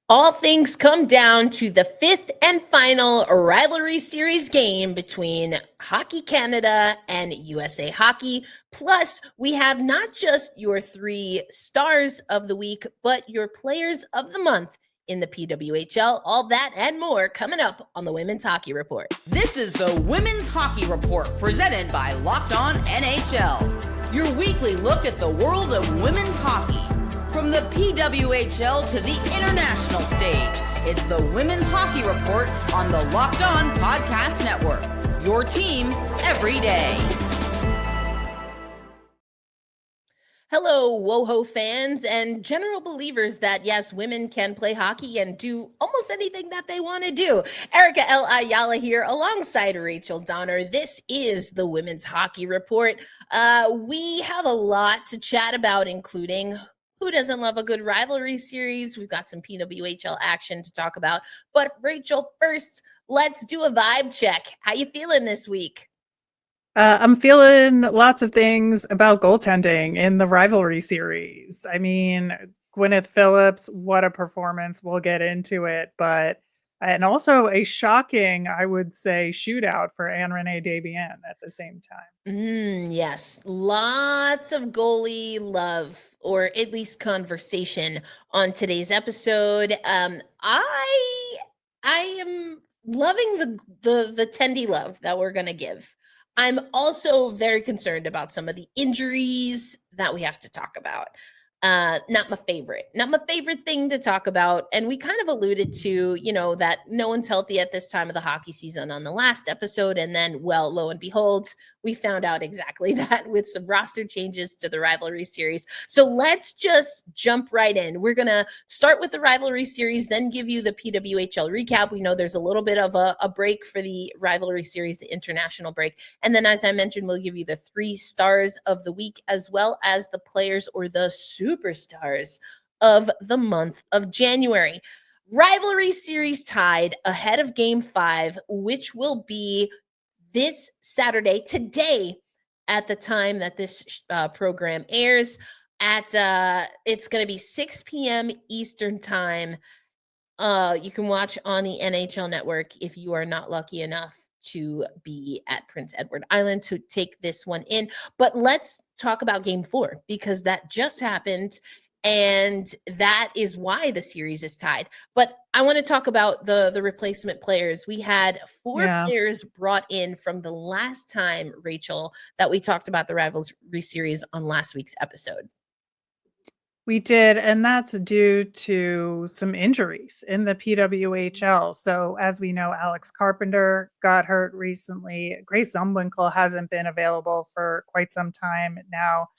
All things come down to the fifth and final Rivalry Series game between Hockey Canada and USA Hockey. Plus, we have not just your three stars of the week, but your players of the month in the PWHL. All that and more coming up on the Women's Hockey Report. This is the Women's Hockey Report presented by Locked On NHL. Your weekly look at the world of women's hockey. From the PWHL to the international stage, it's the Women's Hockey Report on the Locked On Podcast Network. Your team every day. Hello, WoHo fans and general believers that, yes, women can play hockey and do almost anything that they want to do. Erica L. Ayala here alongside Rachel Donner. This is the Women's Hockey Report. We have a lot to chat about, including who doesn't love a good rivalry series? We've got some PWHL action to talk about. But Rachel, first, let's do a vibe check. How you feeling this week? I'm feeling lots of things about goaltending in the rivalry series. I mean, Gwyneth Phillips, what a performance. We'll get into it. And also a shocking, I would say, shootout for Renata Fast at the same time. Yes, lots of goalie love, or at least conversation on today's episode. I am loving the tendy love that we're gonna give. I'm also very concerned about some of the injuries that we have to talk about. Not my favorite thing to talk about. And we kind of alluded to, that no one's healthy at this time of the hockey season on the last episode. And then, well, lo and behold, we found out exactly that with some roster changes to the rivalry series. So let's just jump right in. We're going to start with the rivalry series, then give you the PWHL recap. We know there's a little bit of a break for the rivalry series, the international break. And then, as I mentioned, we'll give you the three stars of the week, as well as the players or the superstars of the month of January. Rivalry series tied ahead of Game 5, which will be this Saturday, today, at the time that this program airs. It's going to be 6 p.m. Eastern time. You can watch on the NHL Network if you are not lucky enough to be at Prince Edward Island to take this one in. But let's talk about Game 4, because that just happened, and that is why the series is tied. But I want to talk about the replacement players. We had four players brought in from the last time, Rachel, that we talked about the rivalry series on last week's episode. We did, and that's due to some injuries in the PWHL. So as we know, Alex Carpenter got hurt recently. Grace Zumwinkle hasn't been available for quite some time now.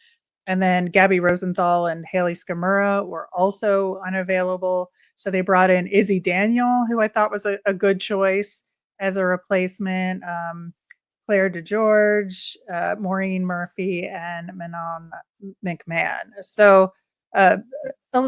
And then Gabby Rosenthal and Haley Skamura were also unavailable. So they brought in Izzy Daniel, who I thought was a good choice as a replacement. Claire DeGeorge, Maureen Murphy, and Manon McMahon. So a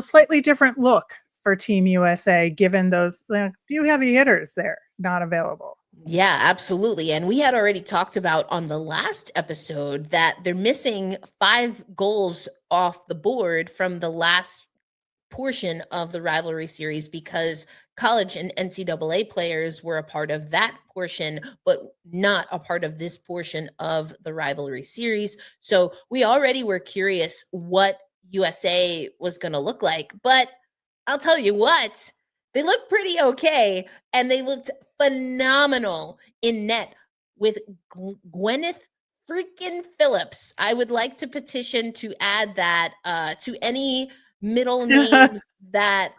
slightly different look for Team USA, given those few heavy hitters there not available. Yeah, absolutely. And we had already talked about on the last episode that they're missing 5 goals off the board from the last portion of the rivalry series, because college and NCAA players were a part of that portion, but not a part of this portion of the rivalry series. So we already were curious what USA was going to look like, but I'll tell you what, they look pretty okay, and they looked phenomenal in net with Gwyneth freaking Phillips. I would like to petition to add that to any middle names that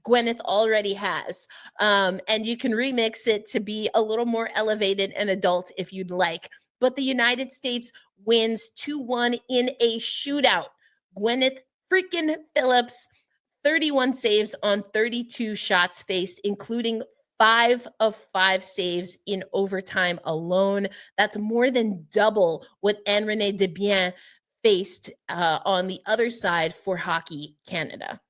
Gwyneth already has. And you can remix it to be a little more elevated and adult if you'd like. But the United States wins 2-1 in a shootout. Gwyneth freaking Phillips, 31 saves on 32 shots faced, including 5 of 5 saves in overtime alone. That's more than double what Anne-Renee Desbiens faced on the other side for Hockey Canada.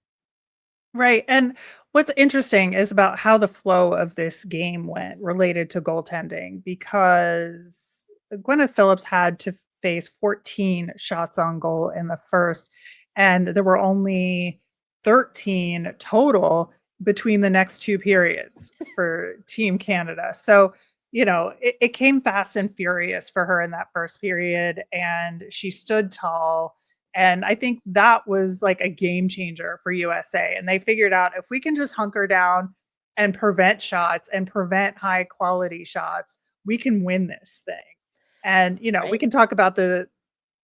Right. And what's interesting is about how the flow of this game went related to goaltending, because Gwyneth Phillips had to face 14 shots on goal in the first, and there were only 13 total between the next two periods for Team Canada. So, it came fast and furious for her in that first period, and she stood tall. And I think that was like a game changer for USA. And they figured out if we can just hunker down and prevent shots and prevent high quality shots, we can win this thing. And, we Right. can talk about the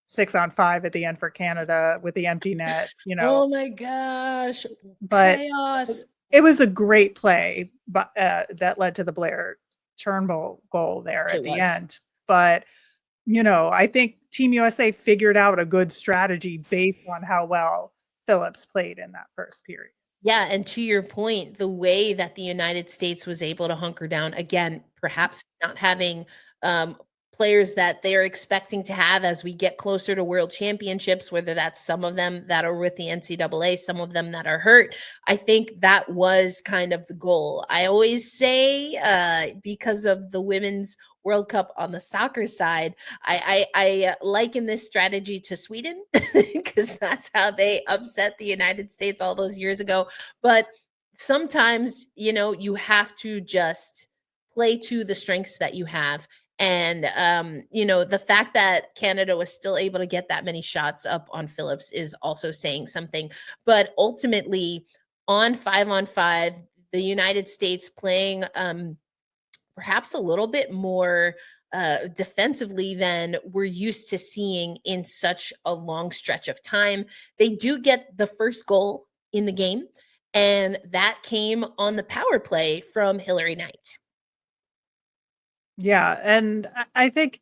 6-on-5 at the end for Canada with the empty net, Oh my gosh. but Chaos. it was a great play, but that led to the Blair Turnbull goal there It at the was. end. But I think Team USA figured out a good strategy based on how well Phillips played in that first period. Yeah, and to your point, the way that the United States was able to hunker down, again, perhaps not having um, players that they're expecting to have as we get closer to world championships, whether that's some of them that are with the NCAA, some of them that are hurt. I think that was kind of the goal. I always say, because of the Women's World Cup on the soccer side, I liken this strategy to Sweden because that's how they upset the United States all those years ago. But sometimes, you have to just play to the strengths that you have. And the fact that Canada was still able to get that many shots up on Phillips is also saying something. But ultimately, on 5-on-5, the United States playing perhaps a little bit more defensively than we're used to seeing in such a long stretch of time. They do get the first goal in the game, and that came on the power play from Hillary Knight. Yeah, and I think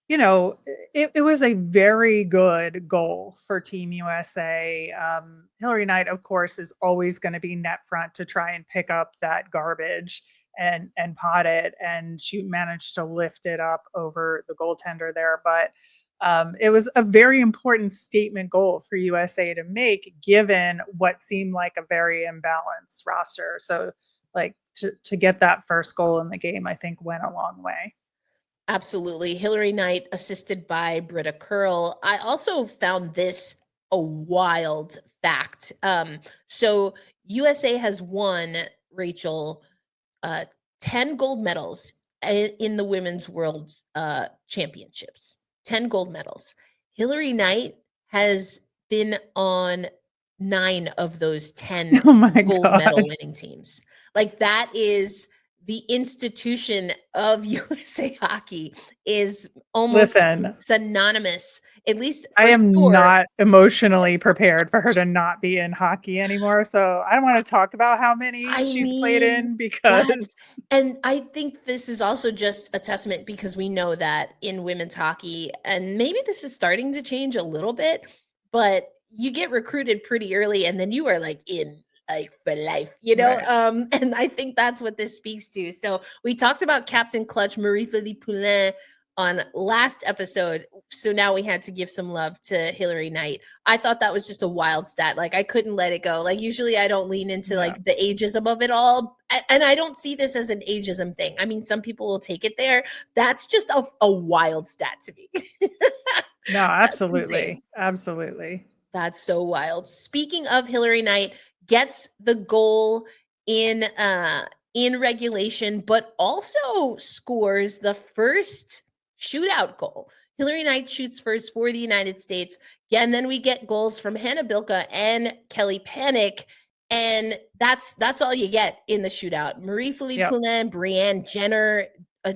it was a very good goal for Team USA. Hillary Knight, of course, is always going to be net front to try and pick up that garbage and pot it, and she managed to lift it up over the goaltender there. But it was a very important statement goal for USA to make, given what seemed like a very imbalanced roster. So, like to get that first goal in the game, I think went a long way. Absolutely. Hillary Knight, assisted by Britta Curl. I also found this a wild fact. So USA has won, Rachel, uh, 10 gold medals in the women's world championships. 10 gold medals. Hillary Knight has been on 9 of those 10 Oh my gold medal god. winning teams. Like, that is the institution of USA hockey is almost Listen, synonymous, at least I for am sure. not emotionally prepared for her to not be in hockey anymore, so I don't wanna talk about how many I she's played mean, in because that's and I think this is also just a testament because we know that in women's hockey, and maybe this is starting to change a little bit, but you get recruited pretty early and then you are like in like for life, right. and I think that's what this speaks to. So we talked about Captain Clutch Marie-Philippe Poulin on last episode. So now we had to give some love to Hillary Knight. I thought that was just a wild stat. Like, I couldn't let it go. Like, usually I don't lean into Yeah. like the ageism of it all. And I don't see this as an ageism thing. I mean, some people will take it there. That's just a wild stat to me. No, That's insane. absolutely. Absolutely. That's so wild. Speaking of Hillary Knight, gets the goal in regulation, but also scores the first shootout goal. Hillary Knight shoots first for the United States. Yeah, and then we get goals from Hannah Bilka and Kelly Panic. And that's all you get in the shootout. Marie-Philippe Yep. Poulin, Brianne Jenner,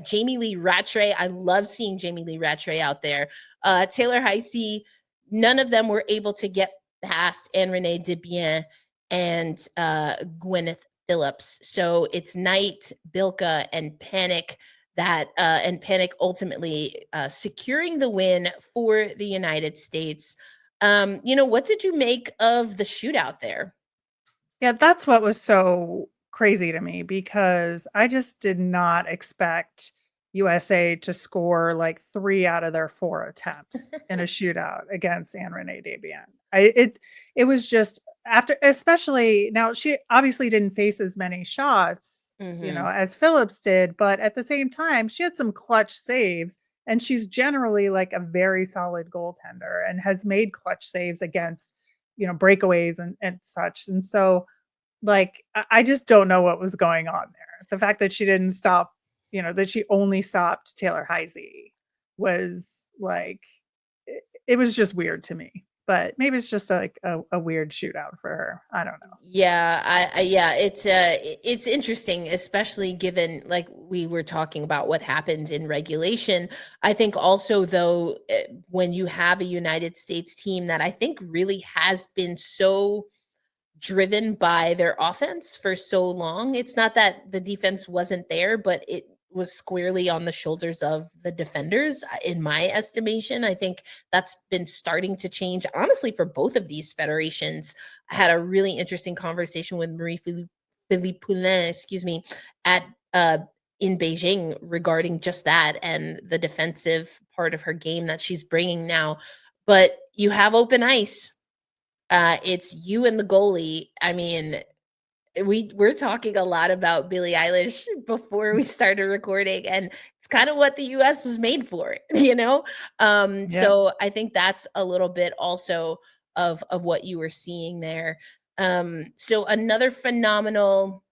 Jamie Lee Rattray. I love seeing Jamie Lee Rattray out there. Taylor Heisey. None of them were able to get past Anne Renee Debien and Gwyneth Phillips. So it's Knight, Bilka, and Panic and Panic ultimately securing the win for the United States. What did you make of the shootout there? Yeah, that's what was so crazy to me because I just did not expect USA to score like 3 out of their 4 attempts in a shootout against San Rene Debian. It was just after, especially now she obviously didn't face as many shots, Hmm. as Phillips did, but at the same time, she had some clutch saves, and she's generally like a very solid goaltender and has made clutch saves against, breakaways and such. And so like, I just don't know what was going on there. The fact that she didn't stop, that she only stopped Taylor Heisey was like, it was just weird to me. But maybe it's just like a weird shootout for her. I don't know. Yeah, yeah, it's interesting, especially given like we were talking about what happened in regulation. I think also though, when you have a United States team that I think really has been so driven by their offense for so long. It's not that the defense wasn't there, but it was squarely on the shoulders of the defenders, in my estimation. I think that's been starting to change, honestly, for both of these federations. I had a really interesting conversation with Philippe Poulin, excuse me, at in Beijing regarding just that and the defensive part of her game that she's bringing now. But you have open ice, it's you and the goalie. I mean, we're talking a lot about Billie Eilish before we started recording, and it's kind of what the US was made for, you know? Yeah. So I think that's a little bit also of what you were seeing there. So another phenomenal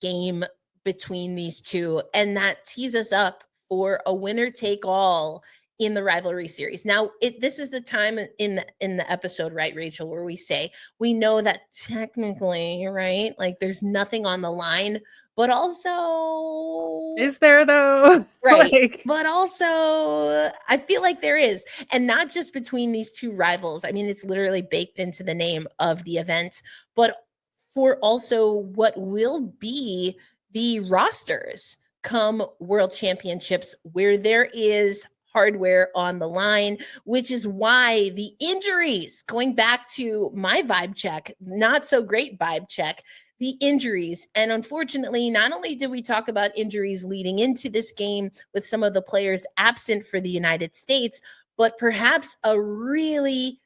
game between these two, and that tees us up for a winner take all in the rivalry series. Now, this is the time in the episode, right, Rachel, where we say we know that technically, right, like there's nothing on the line, but also Is there though? right. Like, But also, I feel like there is, and not just between these two rivals. I mean, it's literally baked into the name of the event, but for also what will be the rosters come World Championships, where there is hardware on the line, which is why the injuries, going back to my vibe check, not so great vibe check, the injuries. And unfortunately, not only did we talk about injuries leading into this game with some of the players absent for the United States, but perhaps a really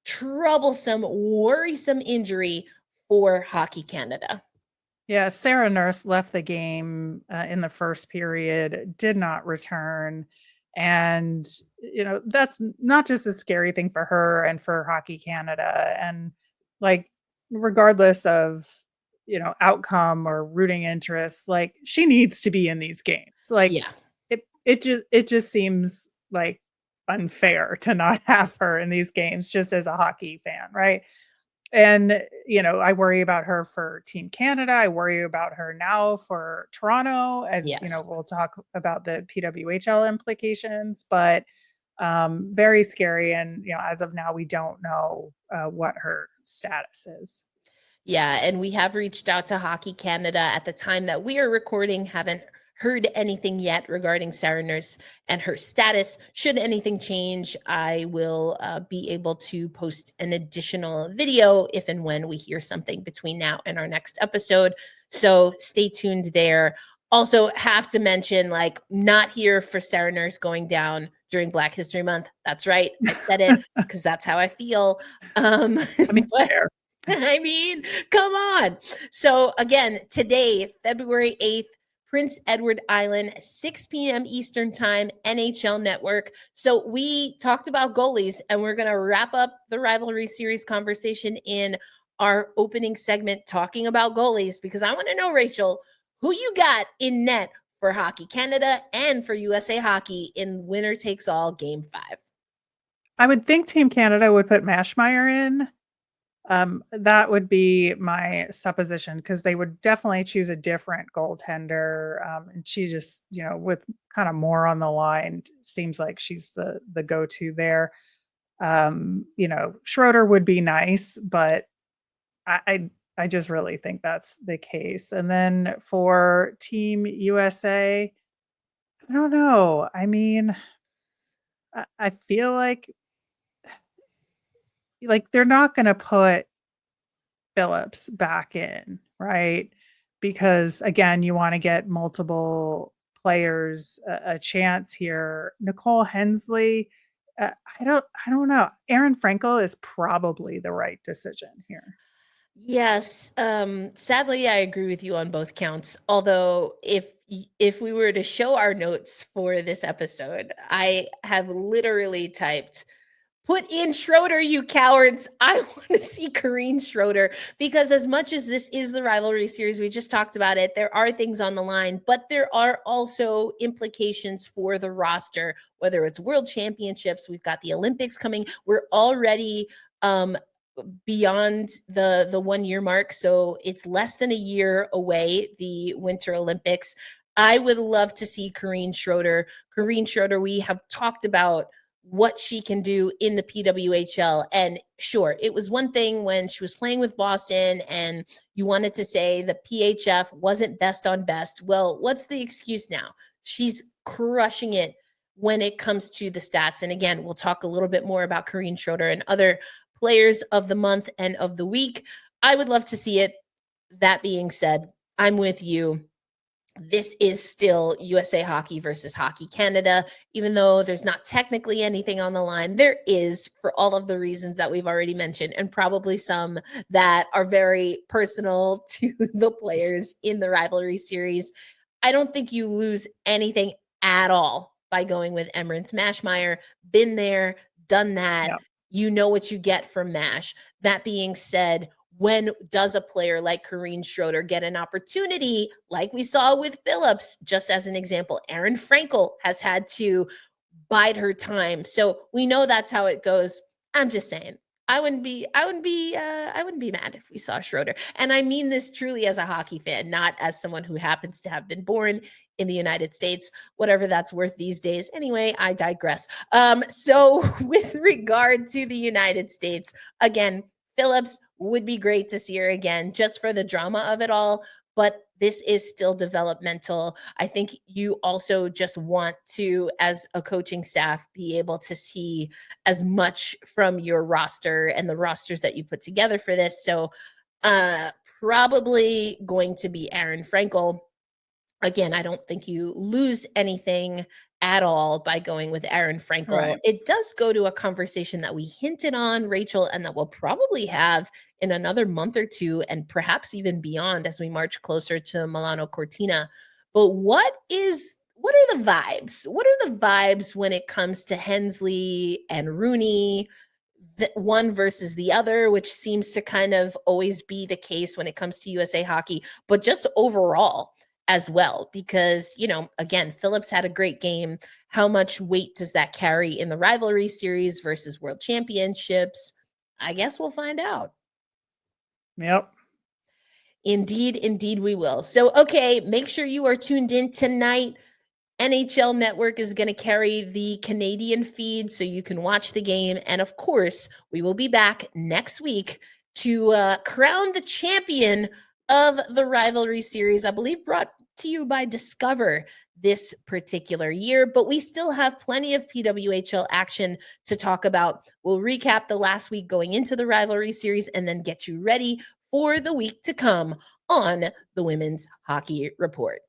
troublesome, worrisome injury for Hockey Canada. yeah, Sarah Nurse left the game in the first period, did not return. And, that's not just a scary thing for her and for Hockey Canada. And, like, regardless of, outcome or rooting interests, like, she needs to be in these games. Like, Yeah. it just seems like unfair to not have her in these games just as a hockey fan, right? And, I worry about her for Team Canada. I worry about her now for Toronto, as, Yes. we'll talk about the PWHL implications, but very scary. And, as of now, we don't know what her status is. Yeah, and we have reached out to Hockey Canada at the time that we are recording, haven't heard anything yet regarding Sarah Nurse and her status. Should anything change, I will be able to post an additional video if and when we hear something between now and our next episode. So stay tuned there. Also, have to mention, like, not here for Sarah Nurse going down during Black History Month. That's right. I said it because that's how I feel. I mean, But fair. I mean, come on. So again, today, February 8th, Prince Edward Island, 6 p.m. Eastern Time, NHL Network. So we talked about goalies, and we're going to wrap up the rivalry series conversation in our opening segment talking about goalies, because I want to know, Rachel, who you got in net for Hockey Canada and for USA Hockey in winner takes all game 5. I would think Team Canada would put Mashmeyer in. That would be my supposition, because they would definitely choose a different goaltender. And she just, with kind of more on the line, seems like she's the go-to there. Schroeder would be nice, but I just really think that's the case. And then for Team USA, I don't know. I mean, I feel like they're not going to put Phillips back in, right? Because again, you want to get multiple players a chance here. Nicole Hensley, I don't know. Aaron Frankel is probably the right decision here. Yes, sadly, I agree with you on both counts. Although, if we were to show our notes for this episode, I have literally typed Put in Schroeder, you cowards. I want to see Corrine Schroeder because as much as this is the rivalry series, we just talked about it, there are things on the line, but there are also implications for the roster, whether it's world championships, we've got the Olympics coming. We're already beyond the 1 year mark, so it's less than a year away, the Winter Olympics. I would love to see Corrine Schroeder. Corrine Schroeder, we have talked about what she can do in the PWHL. And sure, it was one thing when she was playing with Boston and you wanted to say the PHF wasn't best on best. Well, what's the excuse now? She's crushing it when it comes to the stats. And again, we'll talk a little bit more about Corrine Schroeder and other players of the month and of the week. I would love to see it. That being said, I'm with you. This is still USA Hockey versus Hockey Canada. Even though there's not technically anything on the line, there is, for all of the reasons that we've already mentioned, and probably some that are very personal to the players in the rivalry series. I don't think you lose anything at all by going with Emirates Mashmeyer. Been there, done that. Yeah. You know what you get from MASH. That being said, when does a player like Corrine Schroeder get an opportunity like we saw with Phillips? Just as an example, Erin Frankel has had to bide her time. So we know that's how it goes. I'm just saying, I wouldn't be mad if we saw Schroeder. And I mean this truly as a hockey fan, not as someone who happens to have been born in the United States, whatever that's worth these days. Anyway, I digress. So with regard to the United States, again, Phillips would be great to see her again just for the drama of it all, but this is still developmental. I think you also just want to, as a coaching staff, be able to see as much from your roster and the rosters that you put together for this. So probably going to be Erin Frankel. Again, I don't think you lose anything at all by going with Erin Frankel. Right. It does go to a conversation that we hinted on, Rachel, and that we'll probably have in another month or two, and perhaps even beyond as we march closer to Milano Cortina. But what are the vibes? What are the vibes when it comes to Hensley and Rooney? The one versus the other, which seems to kind of always be the case when it comes to USA Hockey, but just overall as well, because, again, Phillips had a great game. How much weight does that carry in the rivalry series versus world championships? I guess we'll find out. Yep. Indeed we will. So, okay, make sure you are tuned in tonight. NHL Network is going to carry the Canadian feed so you can watch the game. And of course, we will be back next week to crown the champion of the rivalry series, I believe brought to you by Discover this particular year. But we still have plenty of PWHL action to talk about. We'll recap the last week going into the rivalry series and then get you ready for the week to come on the Women's Hockey Report.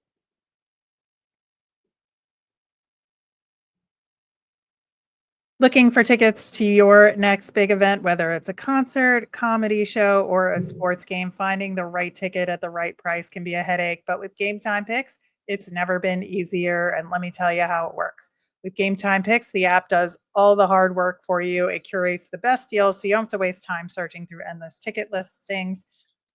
Looking for tickets to your next big event, whether it's a concert, comedy show, or a sports game, finding the right ticket at the right price can be a headache. But with Game Time Picks, it's never been easier. And let me tell you how it works. With Game Time Picks, the app does all the hard work for you. It curates the best deals so you don't have to waste time searching through endless ticket listings.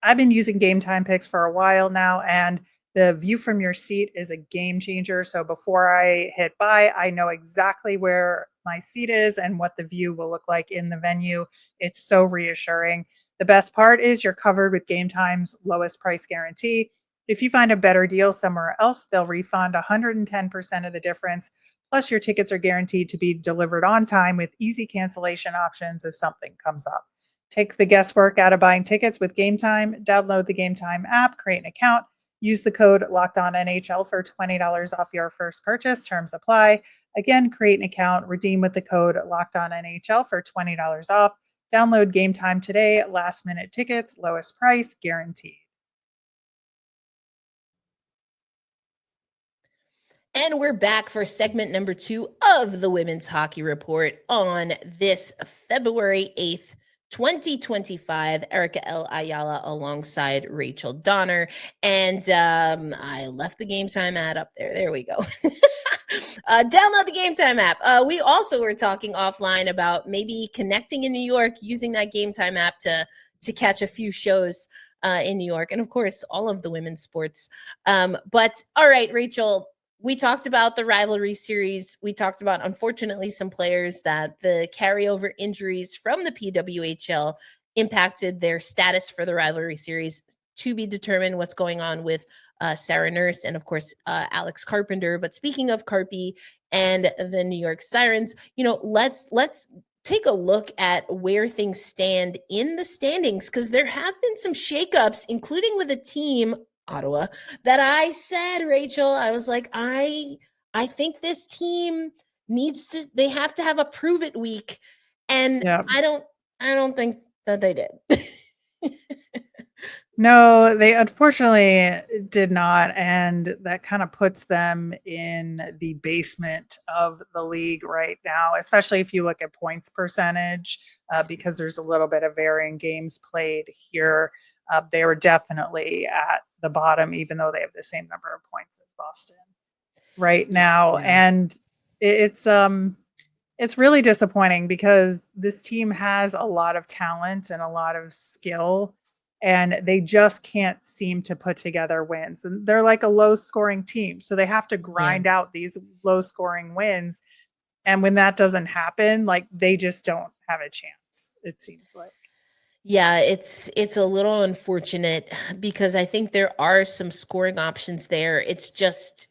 I've been using Game Time Picks for a while now, and the view from your seat is a game changer. So before I hit buy, I know exactly where my seat is and what the view will look like in the venue. It's so reassuring. The best part is you're covered with Game Time's lowest price guarantee. If you find a better deal somewhere else, they'll refund 110% of the difference. Plus, your tickets are guaranteed to be delivered on time with easy cancellation options if something comes up. Take the guesswork out of buying tickets with Game Time. Download the Game Time app, create an account, use the code LOCKEDONNHL for $20 off your first purchase. Terms apply. Again, create an account, redeem with the code LOCKEDONNHL for $20 off. Download Game Time today. Last minute tickets, lowest price guaranteed. And we're back for segment number 2 of the Women's Hockey Report on this February 8th, 2025. Erica L. Ayala alongside Rachel Donner. And I left the Game Time ad up there. There we go. Download the Game Time app. We also were talking offline about maybe connecting in New York, using that Game Time app to catch a few shows in New York, and of course, all of the women's sports. But all right, Rachel, we talked about the rivalry series. We talked about, unfortunately, some players that the carryover injuries from the PWHL impacted their status for the rivalry series. To be determined what's going on with Sarah Nurse and, of course, Alex Carpenter. But speaking of Carpy and the New York Sirens, let's take a look at where things stand in the standings, because there have been some shakeups, including with a team, Ottawa, that I said, Rachel, I was like, I think this team they have to have a prove it week. And Yeah. I don't think that they did. No, they unfortunately did not, and that kind of puts them in the basement of the league right now, especially if you look at points percentage, because there's a little bit of varying games played here. They were definitely at the bottom, even though they have the same number of points as Boston right now. Yeah. And it's really disappointing because this team has a lot of talent and a lot of skill, and they just can't seem to put together wins. And they're like a low scoring team. So they have to grind out these low scoring wins. And when that doesn't happen, like they just don't have a chance, it seems like. Yeah, it's a little unfortunate because I think there are some scoring options there. It's just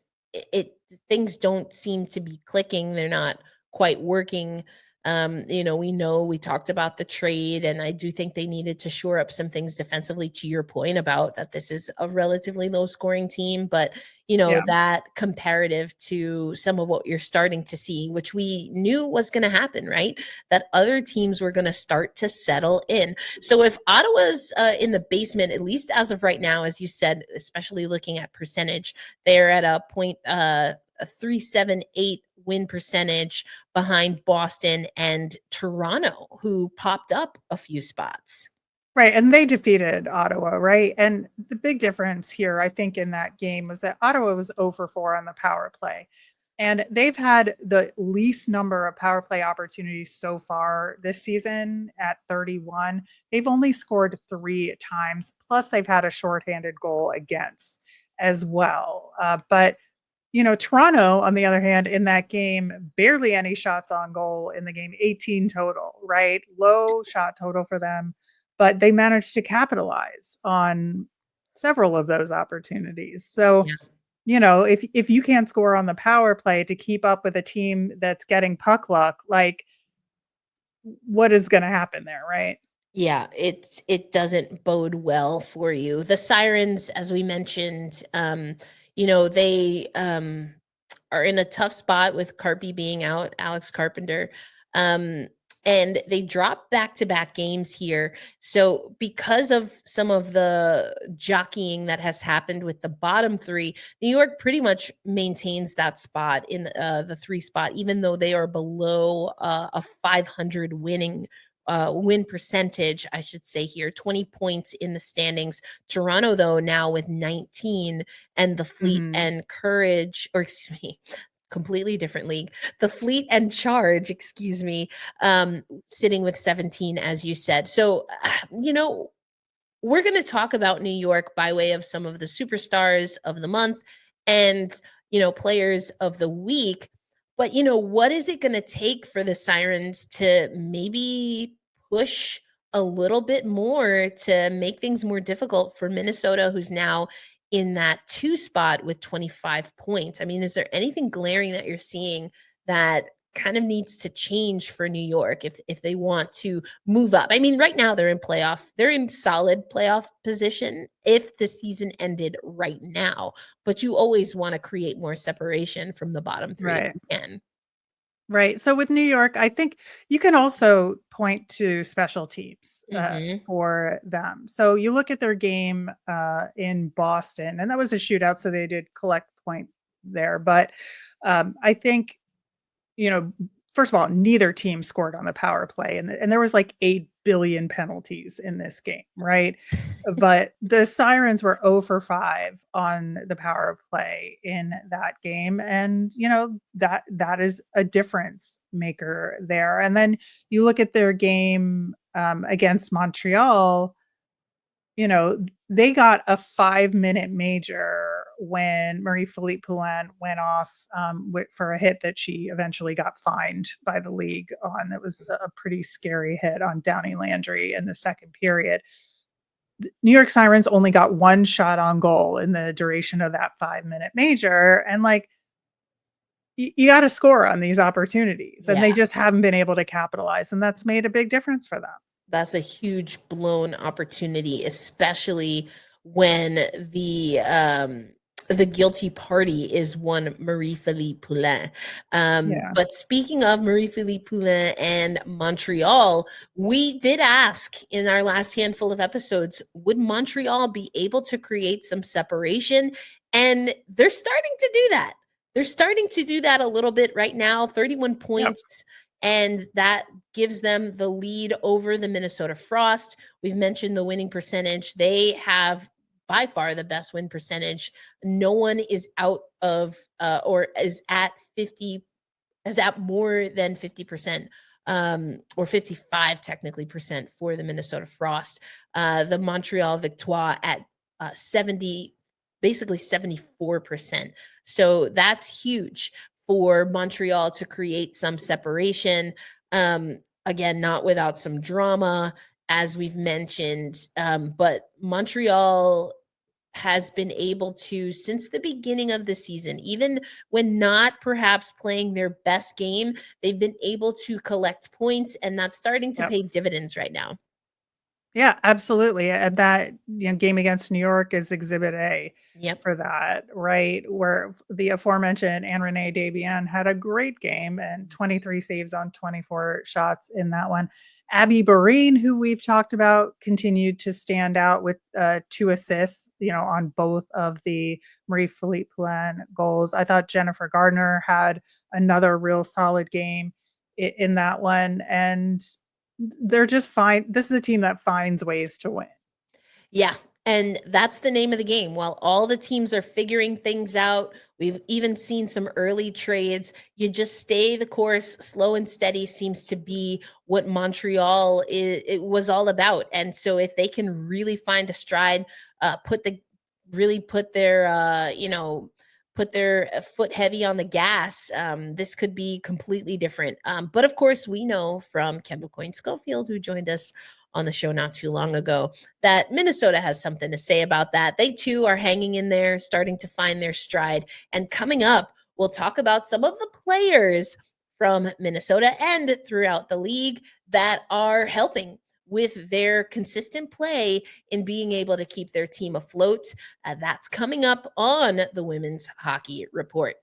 things don't seem to be clicking. They're not quite working. We talked about the trade, and I do think they needed to shore up some things defensively, to your point about that this is a relatively low scoring team, but Yeah. that comparative to some of what you're starting to see, which we knew was going to happen, right? That other teams were going to start to settle in. So if Ottawa's in the basement, at least as of right now, as you said, especially looking at percentage, they're at a point, a 378 win percentage behind Boston and Toronto, who popped up a few spots. Right. And they defeated Ottawa, right? And the big difference here, I think, in that game was that Ottawa was 0 for 4 on the power play. And they've had the least number of power play opportunities so far this season at 31. They've only scored 3 times, plus they've had a shorthanded goal against as well. But Toronto, on the other hand, in that game, barely any shots on goal in the game, 18 total, right? Low shot total for them, but they managed to capitalize on several of those opportunities. So, if you can't score on the power play to keep up with a team that's getting puck luck, like what is going to happen there, right? Yeah, it doesn't bode well for you. The Sirens, as we mentioned, they are in a tough spot with Carpy being out, Alex Carpenter. And they dropped back-to-back games here. So because of some of the jockeying that has happened with the bottom three, New York pretty much maintains that spot in the 3 spot, even though they are below a 500 win percentage, I should say here, 20 points in the standings. Toronto, though, now with 19, and the Fleet and Courage, or excuse me, completely different league. The Fleet and Charge, excuse me, sitting with 17, as you said. So, we're going to talk about New York by way of some of the superstars of the month and, players of the week. But, what is it going to take for the Sirens to maybe push a little bit more to make things more difficult for Minnesota, who's now in that 2 spot with 25 points? I mean, is there anything glaring that you're seeing that kind of needs to change for New York if they want to move up? I mean, right now they're in solid playoff position if the season ended right now, but you always want to create more separation from the bottom 3 if Right. you can. Right. So with New York, I think you can also point to special teams Mhm. for them. So you look at their game in Boston, and that was a shootout, so they did collect point there. But I think, first of all, neither team scored on the power play, and there was like 8 billion penalties in this game, right? But the Sirens were 0 for 5 on the power play in that game. And, that is a difference maker there. And then you look at their game against Montreal, they got a 5-minute major when Marie-Philippe Poulin went off for a hit that she eventually got fined by the league on. It was a pretty scary hit on Downey Landry in the second period. The New York Sirens only got one shot on goal in the duration of that 5-minute major. And you got to score on these opportunities, and they just haven't been able to capitalize. And that's made a big difference for them. That's a huge blown opportunity, especially when the guilty party is one Marie-Philippe Poulin. But speaking of Marie-Philippe Poulin and Montreal, we did ask in our last handful of episodes, would Montreal be able to create some separation? And they're starting to do that. They're starting to do that a little bit right now, 31 points. And that gives them the lead over the Minnesota Frost. We've mentioned the winning percentage. They have by far the best win percentage. No one is out of or is at more than 50%, or 55 technically percent for the Minnesota Frost. The Montreal Victoire at 70, basically 74%. So that's huge for Montreal to create some separation. Again, not without some drama, as we've mentioned, but Montreal has been able to, since the beginning of the season, even when not perhaps playing their best game, they've been able to collect points, and that's starting to pay dividends right now. Yeah, absolutely. And that game against New York is Exhibit A for that, right? Where the aforementioned Anne-Renee Desbiens had a great game and 23 saves on 24 shots in that one. Abby Barine, who we've talked about, continued to stand out with 2 assists, on both of the Marie-Philippe Poulin goals. I thought Jennifer Gardner had another real solid game in that one. And they're just fine. This is a team that finds ways to win. Yeah. And that's the name of the game. While all the teams are figuring things out, we've even seen some early trades. You just stay the course. Slow and steady seems to be what Montreal it was all about. And so if they can really find a stride, put their foot heavy on the gas, this could be completely different. But of course, we know from Kendall Coyne-Schofield, who joined us on the show not too long ago, that Minnesota has something to say about that. They too are hanging in there, starting to find their stride. And coming up, we'll talk about some of the players from Minnesota and throughout the league that are helping with their consistent play in being able to keep their team afloat. That's coming up on the Women's Hockey Report.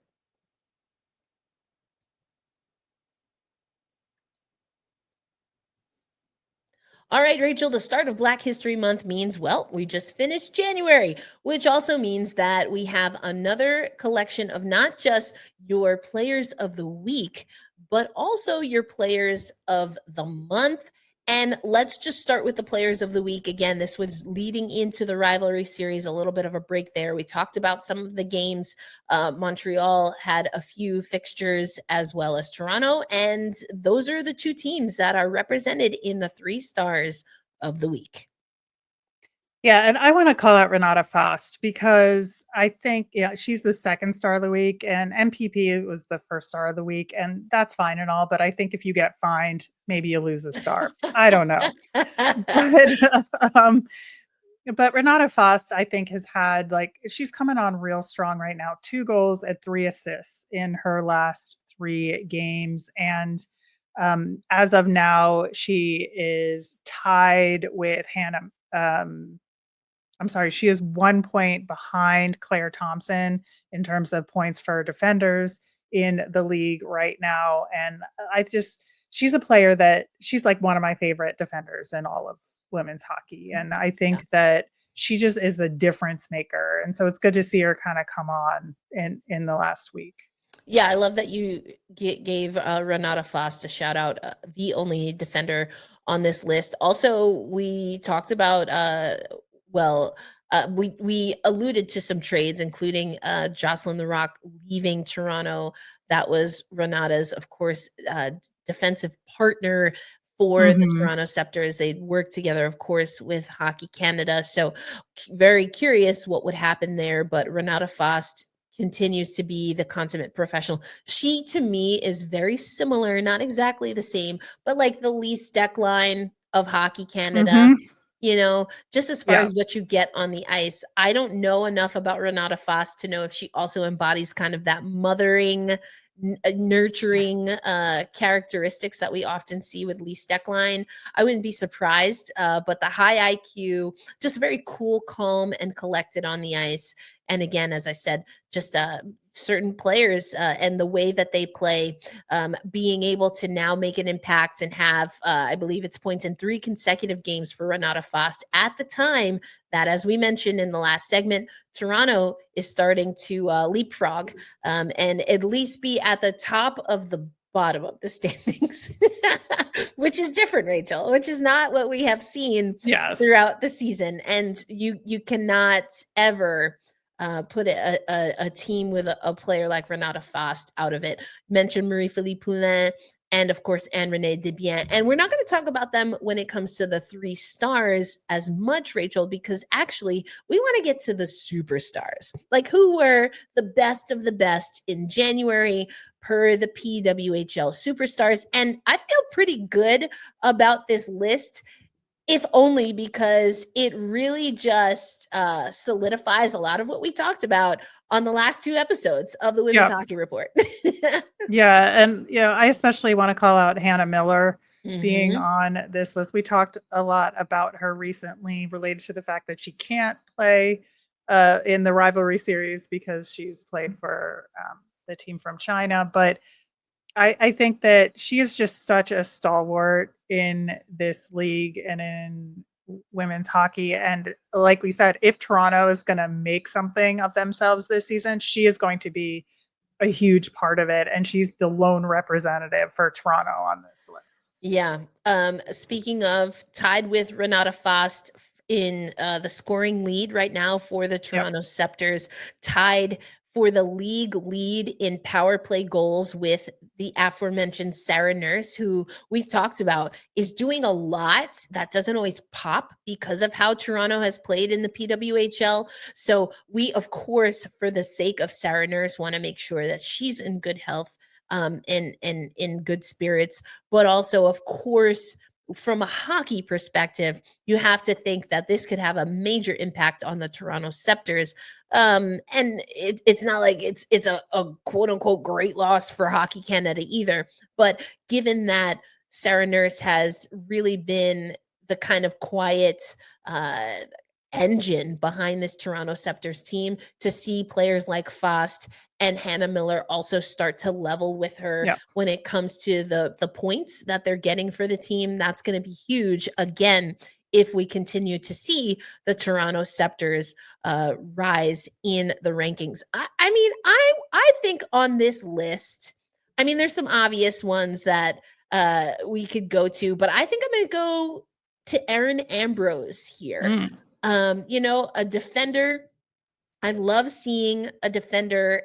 All right, Rachel, the start of Black History Month means, well, we just finished January, which also means that we have another collection of not just your players of the week, but also your players of the month. And let's just start with the players of the week. Again, this was leading into the Rivalry Series, a little bit of a break there. We talked about some of the games. Montreal had a few fixtures as well as Toronto. And those are the 2 teams that are represented in the 3 stars of the week. Yeah, and I want to call out Renata Fast because I think she's the 2nd star of the week, and MPP was the 1st star of the week, and that's fine and all. But I think if you get fined, maybe you lose a star. I don't know, but Renata Fast, I think, has had she's coming on real strong right now. 2 goals and 3 assists in her last 3 games, and as of now, she is tied with Hannah. I'm sorry, she is 1 point behind Claire Thompson in terms of points for defenders in the league right now. And she's a player that she's like one of my favorite defenders in all of women's hockey. And I think that she just is a difference maker. And so it's good to see her kind of come on in the last week. Yeah, I love that you gave Renata Fast a shout out, the only defender on this list. Also, we talked about, well, we alluded to some trades, including Jocelyn The Rock leaving Toronto. That was Renata's, of course, defensive partner for the Mhm. Toronto Scepters. They'd worked together, of course, with Hockey Canada. So, very curious what would happen there. But Renata Fast continues to be the consummate professional. She, to me, is very similar, not exactly the same, but like the Lee Steckline of Hockey Canada, Mhm. just as far Yeah. as what you get on the ice. I don't know enough about Renata Fast to know if she also embodies kind of that mothering, nurturing characteristics that we often see with Lee Steckline. I wouldn't be surprised, but the high IQ, just very cool, calm, and collected on the ice. And again, as I said, just certain players and the way that they play, being able to now make an impact and have, I believe it's points in 3 consecutive games for Renata Fast at the time that, as we mentioned in the last segment, Toronto is starting to leapfrog and at least be at the top of the bottom of the standings, which is different, Rachel, which is not what we have seen Yes. throughout the season. And you cannot ever put a team with a player like Renata Fast out of it. Mentioned Marie-Philippe Poulin and of course Anne-Renee Desbiens. And we're not going to talk about them when it comes to the 3 stars as much, Rachel, because actually we want to get to the superstars. Like, who were the best of the best in January per the PWHL superstars. And I feel pretty good about this list, if only because it really just solidifies a lot of what we talked about on the last 2 episodes of the Women's Yeah. Hockey Report. Yeah, and I especially want to call out Hannah Miller being Mhm. on this list. We talked a lot about her recently related to the fact that she can't play in the rivalry series because she's played for the team from China. But I think that she is just such a stalwart in this league and in women's hockey. And like we said, if Toronto is going to make something of themselves this season, she is going to be a huge part of it, and she's the lone representative for Toronto on this list. Yeah. Speaking of, tied with Renata Fast in the scoring lead right now for the Yep. Toronto Scepters, tied for the league lead in power play goals with the aforementioned Sarah Nurse, who we've talked about is doing a lot that doesn't always pop because of how Toronto has played in the PWHL. So we, of course, for the sake of Sarah Nurse, want to make sure that she's in good health, and in good spirits, but also, of course, from a hockey perspective, you have to think that this could have a major impact on the Toronto Scepters. And it's not like it's a quote unquote great loss for Hockey Canada either. But given that Sarah Nurse has really been the kind of quiet uh, engine behind this Toronto Scepters team, to see players like Fast and Hannah Miller also start to level with her Yep. when it comes to the points that they're getting for the team, that's going to be huge again if we continue to see the Toronto Scepters rise in the rankings. I mean, I think on this list, I mean, there's some obvious ones that we could go to, but I think I'm going to go to Erin Ambrose here. Mm. A defender. I love seeing a defender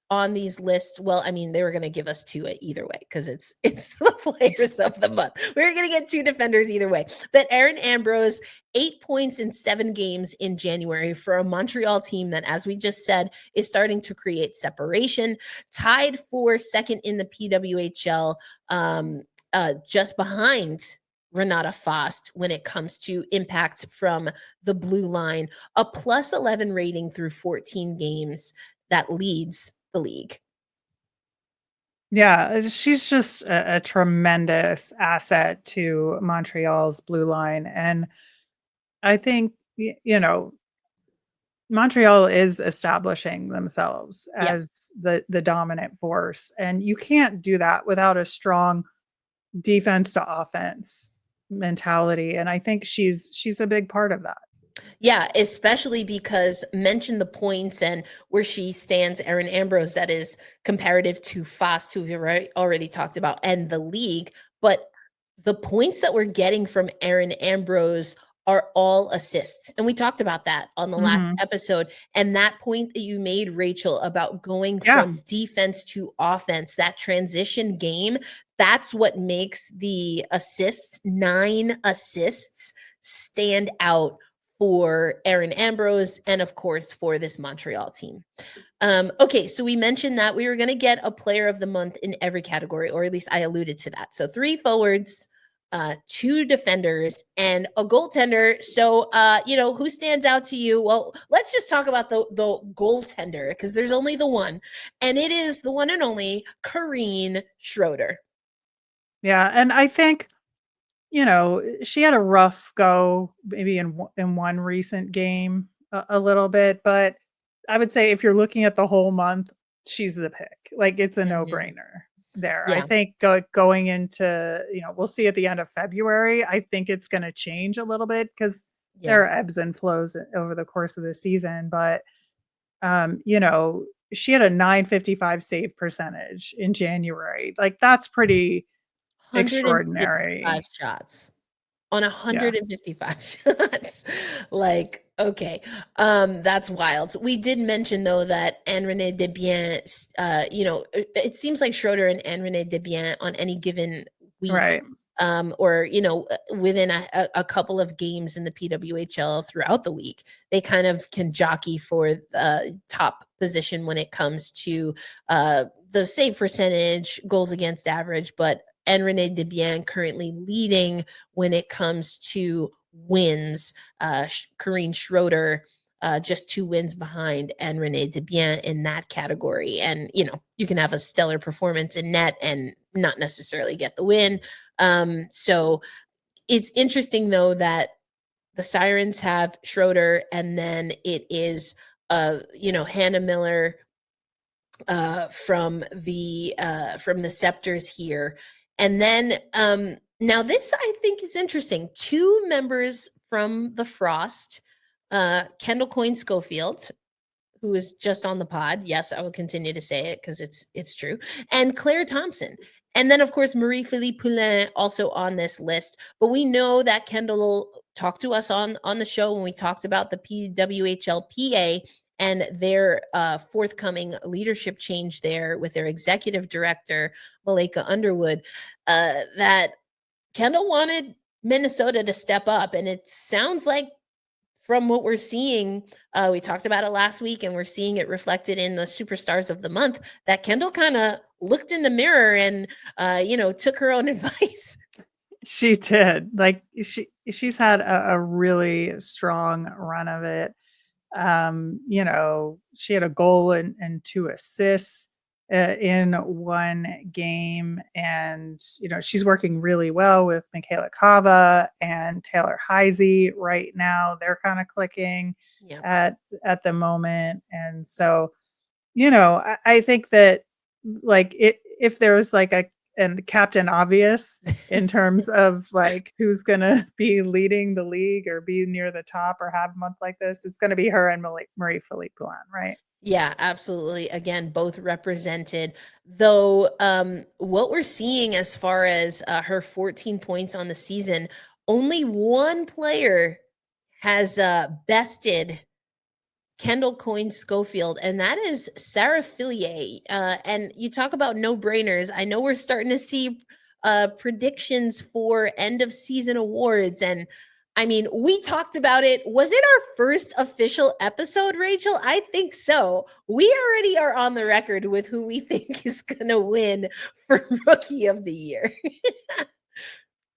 on these lists. Well, I mean, they were going to give us 2 either way because it's the players of the month. We're going to get 2 defenders either way. But Erin Ambrose, 8 points in 7 games in January for a Montreal team that, as we just said, is starting to create separation. Tied for second in the PWHL, just behind Renata Fast when it comes to impact from the blue line, a plus 11 rating through 14 games that leads the league. Yeah, she's just a tremendous asset to Montreal's blue line, and I think Montreal is establishing themselves Yeah. as the dominant force, and you can't do that without a strong defense to offense mentality, and I think she's a big part of that. Yeah, especially because mention the points and where she stands, Erin Ambrose, that is comparative to Fast, who we've already talked about, and the league. But the points that we're getting from Erin Ambrose are all assists. And we talked about that on the last Mhm. episode. And that point that you made, Rachel, about going Yeah. from defense to offense, that transition game, that's what makes the assists, 9 assists, stand out for Erin Ambrose and of course for this Montreal team. Okay, so we mentioned that we were going to get a player of the month in every category, or at least I alluded to that. So 3 forwards, 2 defenders, and a goaltender. So, who stands out to you? Well, let's just talk about the goaltender because there's only the one, and it is the one and only Corrine Schroeder. Yeah, and I think, she had a rough go maybe in one recent game a little bit, but I would say if you're looking at the whole month, she's the pick. Like, it's a Mhm. no-brainer there. I Yeah, think going into, we'll see at the end of February, I think it's gonna change a little bit because yeah. there are ebbs and flows over the course of the season, but, she had a 955 save percentage in January. Like, that's pretty 155 extraordinary. shots. On Yeah. 155 shots. Like, okay. That's wild. So we did mention though that Anne-Renee Desbiens, it seems like Schroeder and Anne-Renee Desbiens on any given week, Right. or within a couple of games in the PWHL throughout the week, they kind of can jockey for the top position when it comes to the save percentage, goals against average, but and Renee Desbiens currently leading when it comes to wins. Corrine Schroeder, just 2 wins behind, and Renee Desbiens in that category. And you can have a stellar performance in net and not necessarily get the win. So it's interesting though that the Sirens have Schroeder, and then it is Hannah Miller from the Scepters here. And then now this I think is interesting. 2 members from the Frost, Kendall Coyne Schofield, who is just on the pod. Yes, I will continue to say it because it's true. And Claire Thompson. And then of course Marie-Philippe Poulin also on this list. But we know that Kendall talked to us on the show when we talked about the PWHLPA and their forthcoming leadership change there with their executive director, Malika Underwood, that Kendall wanted Minnesota to step up. And it sounds like from what we're seeing, we talked about it last week, and we're seeing it reflected in the superstars of the month, that Kendall kind of looked in the mirror and, took her own advice. She did. Like, she's had a really strong run of it. She had a goal and 2 assists in one game, and she's working really well with Michaela Cava and Taylor Heisey right now. They're kind of clicking Yeah. at the moment, and so I think that like if there was like a and Captain Obvious in terms of like who's gonna be leading the league or be near the top or have a month like this, it's gonna be her and Marie-Philippe Poulin, right? Yeah, absolutely. Again, both represented. Though what we're seeing as far as her 14 points on the season, only one player has bested Kendall Coyne Schofield, and that is Sarah Fillier. And you talk about no-brainers. I know we're starting to see predictions for end of season awards. And I mean, we talked about it. Was it our first official episode, Rachel? I think so. We already are on the record with who we think is going to win for Rookie of the Year.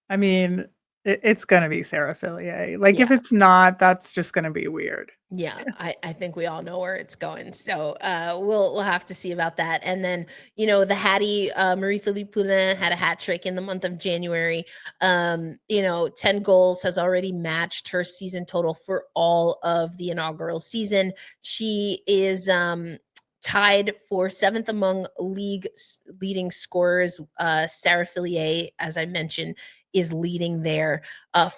I mean, it's gonna be Sarah Fillier. Like, Yeah. if it's not, that's just gonna be weird. Yeah, I think we all know where it's going. So we'll have to see about that. And then, the Hattie, Marie-Philippe Poulin had a hat trick in the month of January. 10 goals, has already matched her season total for all of the inaugural season. She is tied for 7th among league leading scorers. Sarah Fillier, as I mentioned, is leading there.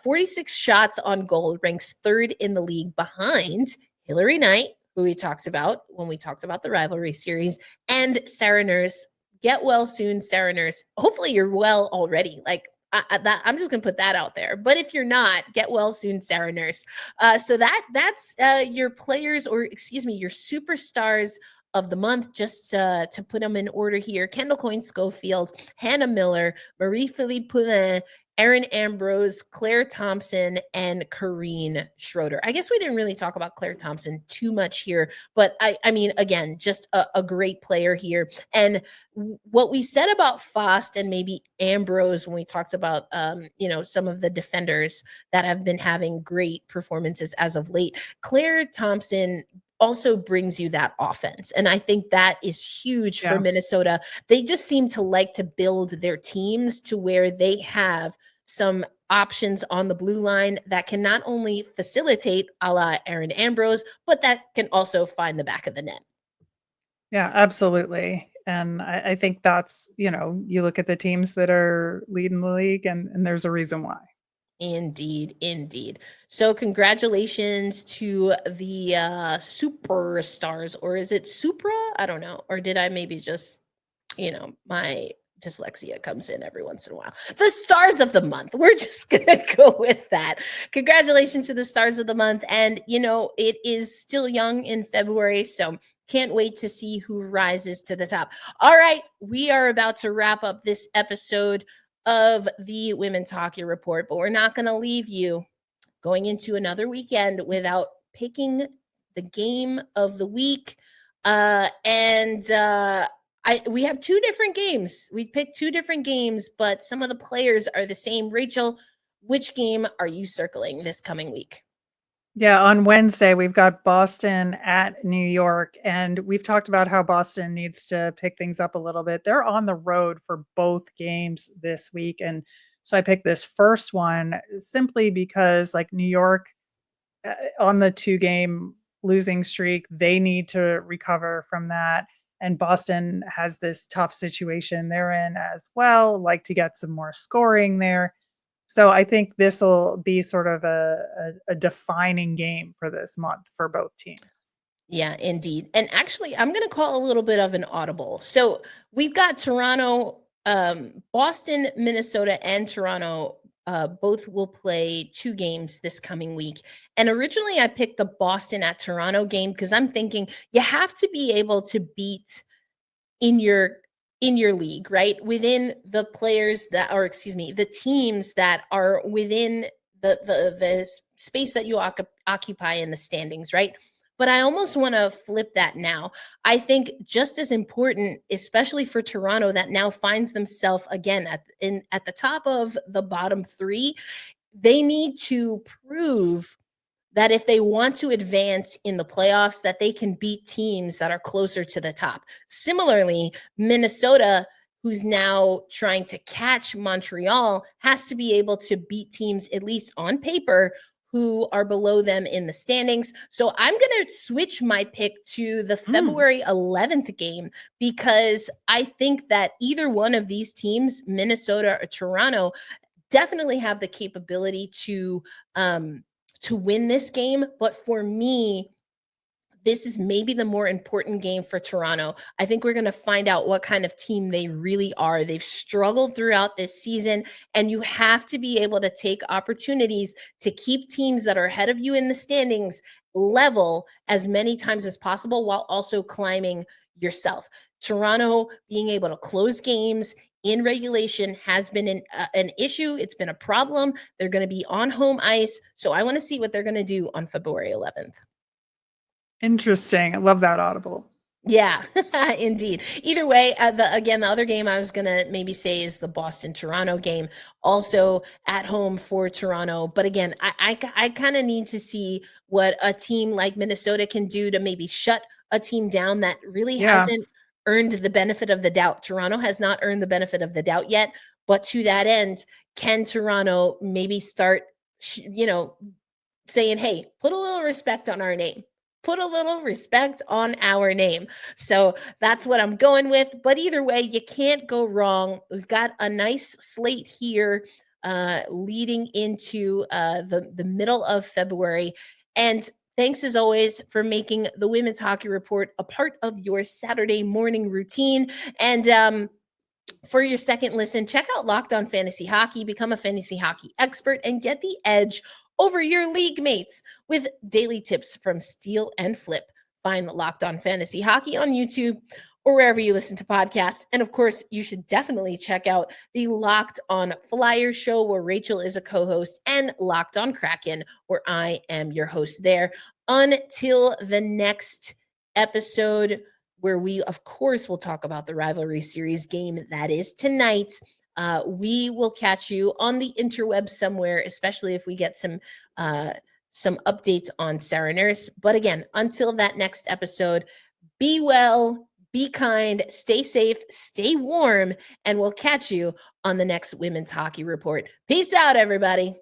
46 shots on goal, ranks third in the league behind Hillary Knight, who we talked about when we talked about the rivalry series, and Sarah Nurse. Get well soon, Sarah Nurse. Hopefully you're well already. Like, I'm just gonna put that out there. But if you're not, get well soon, Sarah Nurse. So that's your players, or excuse me, your superstars of the month. Just to put them in order here: Kendall Coyne Schofield, Hannah Miller, Marie-Philippe Poulin, Erin Ambrose, Claire Thompson, and Corrine Schroeder. I guess we didn't really talk about Claire Thompson too much here, but I mean, again, just a great player here. And what we said about Fast and maybe Ambrose when we talked about, some of the defenders that have been having great performances as of late, Claire Thompson also brings you that offense. And I think that is huge for Minnesota. They just seem to like to build their teams to where they have some options on the blue line that can not only facilitate a la Erin Ambrose, but that can also find the back of the net. Yeah, absolutely. And I think that's, you look at the teams that are leading the league, and there's a reason why. Indeed, indeed. So congratulations to the superstars, or is it Supra? I don't know. Or did I maybe just, my dyslexia comes in every once in a while. The stars of the month. We're just going to go with that. Congratulations to the stars of the month. And, it is still young in February, so can't wait to see who rises to the top. All right, we are about to wrap up this episode of the Women's Hockey Report, but we're not going to leave you going into another weekend without picking the game of the week. We have two different games. We picked two different games, but some of the players are the same. Rachel, which game are you circling this coming week? Yeah, on Wednesday, we've got Boston at New York, and we've talked about how Boston needs to pick things up a little bit. They're on the road for both games this week, and so I picked this first one simply because, like, New York, on the 2-game losing streak, they need to recover from that, and Boston has this tough situation they're in as well, like to get some more scoring there. So I think this will be sort of a defining game for this month for both teams. Yeah, indeed. And actually, I'm going to call a little bit of an audible. So we've got Toronto, Boston, Minnesota, and Toronto. Both will play 2 games this coming week. And originally, I picked the Boston at Toronto game because I'm thinking you have to be able to beat in your league, right? Within the players that, or excuse me, the teams that are within the space that you occupy in the standings, right? But I almost want to flip that now. I think just as important, especially for Toronto, that now finds themselves again at the top of the bottom 3, they need to prove that if they want to advance in the playoffs, that they can beat teams that are closer to the top. Similarly, Minnesota, who's now trying to catch Montreal, has to be able to beat teams, at least on paper, who are below them in the standings. So I'm going to switch my pick to the February 11th game because I think that either one of these teams, Minnesota or Toronto, definitely have the capability to win this game. But for me, this is maybe the more important game for Toronto. I think we're going to find out what kind of team they really are. They've struggled throughout this season, and you have to be able to take opportunities to keep teams that are ahead of you in the standings level as many times as possible while also climbing yourself. Toronto being able to close games in regulation has been an issue. It's been a problem. They're going to be on home ice. So I want to see what they're going to do on February 11th. Interesting. I love that audible. Yeah, indeed. Either way, the other game I was going to maybe say is the Boston-Toronto game, also at home for Toronto. But again, I kind of need to see what a team like Minnesota can do to maybe shut a team down that really hasn't earned the benefit of the doubt. Toronto has not earned the benefit of the doubt yet. But to that end, can Toronto maybe start, saying, hey, put a little respect on our name? Put a little respect on our name. So that's what I'm going with. But either way, you can't go wrong. We've got a nice slate here leading into the middle of February. And thanks as always for making the Women's Hockey Report a part of your Saturday morning routine. And for your second listen, check out Locked On Fantasy Hockey, become a fantasy hockey expert, and get the edge over your league mates with daily tips from Steal and Flip. Find Locked On Fantasy Hockey on YouTube or wherever you listen to podcasts. And of course, you should definitely check out the Locked On Flyers show, where Rachel is a co-host, and Locked On Kraken, where I am your host there. Until the next episode, where we, of course, will talk about the Rivalry Series game that is tonight. We will catch you on the interweb somewhere, especially if we get some updates on Sarah Nurse. But again, until that next episode, be well, be kind, stay safe, stay warm, and we'll catch you on the next Women's Hockey Report. Peace out, everybody.